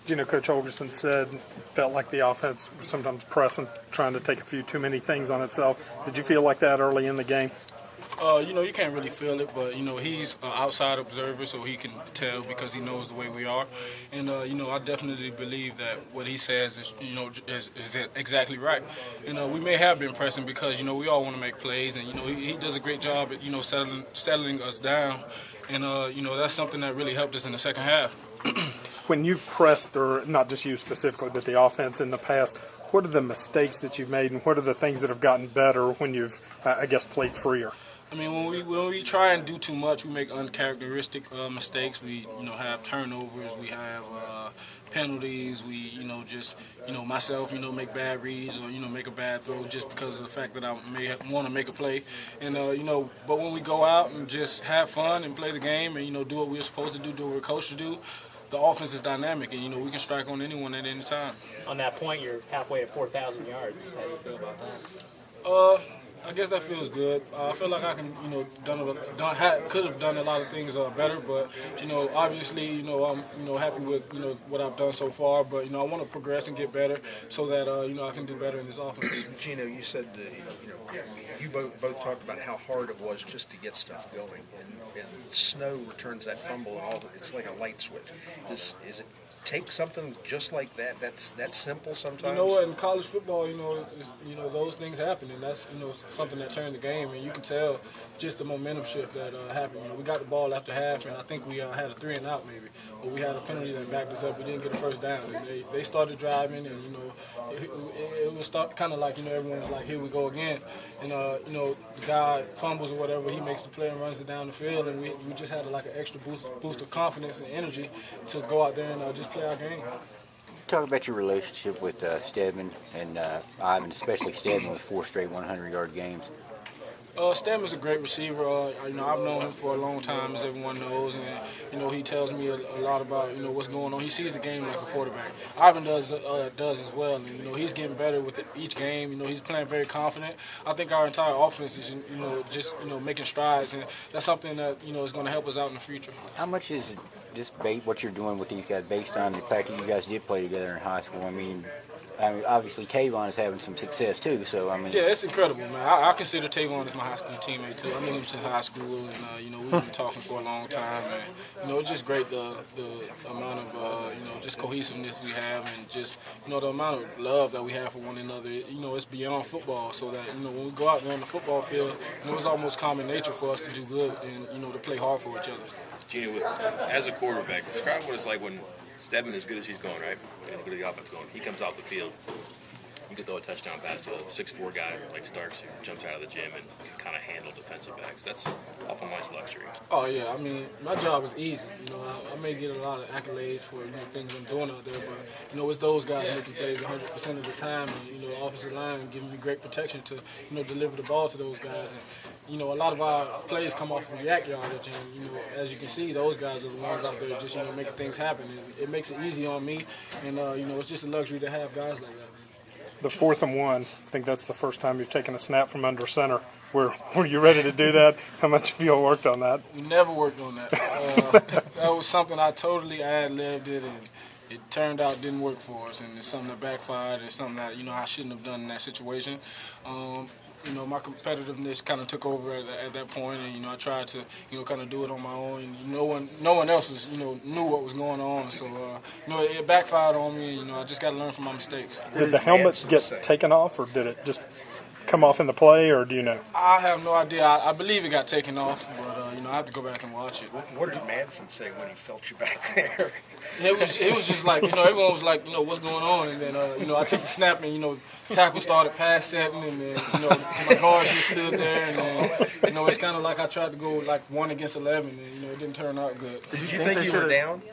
You know, Coach Holgerson said felt like the offense was sometimes pressing, trying to take a few too many things on itself. Did you feel like that early in the game? You know, you can't really feel it, but, you know, he's an outside observer, so he can tell because he knows the way we are. And, you know, I definitely believe that what he says is, you know, is exactly right. And we may have been pressing because, you know, we all want to make plays, and, you know, he does a great job at, you know, settling us down. And, you know, that's something that really helped us in the second half. When you've pressed, or not just you specifically, but the offense in the past, what are the mistakes that you've made, and what are the things that have gotten better when you've, I guess, played freer? I mean, when we try and do too much, we make uncharacteristic mistakes. We, you know, have turnovers. We have penalties. We, you know, just, you know, myself, you know, make bad reads or, you know, make a bad throw just because of the fact that I may want to make a play. And, you know, but when we go out and just have fun and play the game and, you know, do what we're supposed to do what we're coached to do, the offense is dynamic, and, you know, we can strike on anyone at any time. On that point, you're halfway at 4,000 yards. How do you feel about that? I guess that feels good. I feel like I can, you know, could have done a lot of things better, but, you know, obviously, you know, I'm, you know, happy with, you know, what I've done so far, but, you know, I want to progress and get better so that, you know, I can do better in this offense. Gino, you said you both talked about how hard it was just to get stuff going, and Snow returns that fumble and all. It's like a light switch. Is it take something just like that? That's simple sometimes. You know what? In college football, you know those things happen, and that's, you know, something that turned the game, and you can tell just the momentum shift that happened. You know, we got the ball after half, and I think we had a 3-and-out maybe, but we had a penalty that backed us up. We didn't get a first down, and they started driving, and, you know, it was kind of like, you know, everyone was like, here we go again, and you know, the guy fumbles or whatever, he makes the play and runs it down the field, and we just had like an extra boost of confidence and energy to go out there and just play our game. Talk about your relationship with Stedman and Ivan, especially Stedman with 4 straight 100-yard games. Stedman's a great receiver. You know, I've known him for a long time, as everyone knows, and, you know, he tells me a lot about, you know, what's going on. He sees the game like a quarterback. Ivan does as well, and, you know, he's getting better with each game. You know, he's playing very confident. I think our entire offense is, you know, just, you know, making strides, and that's something that, you know, is going to help us out in the future. How much is this what you're doing with these guys based on the fact that you guys did play together in high school? I mean, obviously Tavon is having some success too. So I mean, yeah, it's incredible, man. I consider Tavon as my high school teammate too. I knew him since high school, and you know, we've been talking for a long time. And, you know, it's just great the amount of you know, just cohesiveness we have, and just, you know, the amount of love that we have for one another. You know, it's beyond football. So that, you know, when we go out there on the football field, you know, it's almost common nature for us to do good and, you know, to play hard for each other. Gino, as a quarterback, describe what it's like when Stedman, as good as he's going, right, and good as the offense going, he comes off the field. You could throw a touchdown pass to a 6'4" guy like Starks who jumps out of the gym and can kind of handle defensive backs. That's awful much luxury. Oh, yeah. I mean, my job is easy. You know, I may get a lot of accolades for, you know, things I'm doing out there, but, you know, it's those guys making plays 100% of the time, and, you know, offensive line giving me great protection to, you know, deliver the ball to those guys. And, you know, a lot of our plays come off of yak yardage, and, you know, as you can see, those guys are the ones out there just, you know, making things happen. And it makes it easy on me, and, you know, it's just a luxury to have guys like that. The 4th and 1, I think that's the first time you've taken a snap from under center. Were you ready to do that? How much have you all worked on that? We never worked on that. That was something I totally ad-libbed it, and it turned out didn't work for us, and it's something that backfired. It's something that, you know, I shouldn't have done in that situation. You know, my competitiveness kind of took over at that point, and, you know, I tried to, you know, kind of do it on my own. And no one else was, you know, knew what was going on. So, you know, it backfired on me, and, you know, I just got to learn from my mistakes. Did the helmet get taken off, or did it just come off in the play, or do you know? I have no idea. I believe it got taken off, but, you know, I have to go back and watch it. What did Madsen say when he felt you back there? It was just like, you know, everyone was like, you know, what's going on? And then, you know, I took the snap, and, you know, tackle started pass setting, and then, you know, my guard just stood there, and then, you know, it's kind of like I tried to go like 1 against 11, and, you know, it didn't turn out good. Did you think you were down?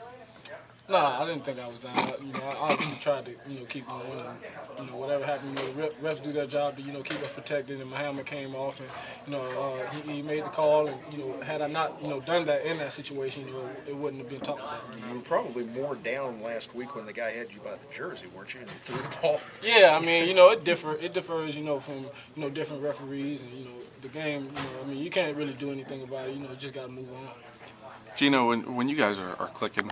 Nah, I didn't think I was down. You know, I obviously tried to, you know, keep going, and, you know, whatever happened, you know, the refs do their job to, you know, keep us protected, and my helmet came off, and, you know, he made the call, and, you know, had I not, you know, done that in that situation, you know, it wouldn't have been talked about. You were probably more down last week when the guy had you by the jersey, weren't you? And he threw the ball. Yeah, I mean, you know, it differs, you know, from, you know, different referees, and, you know, the game, you know, I mean, you can't really do anything about it. You know, you just got to move on. Gino, when you guys are clicking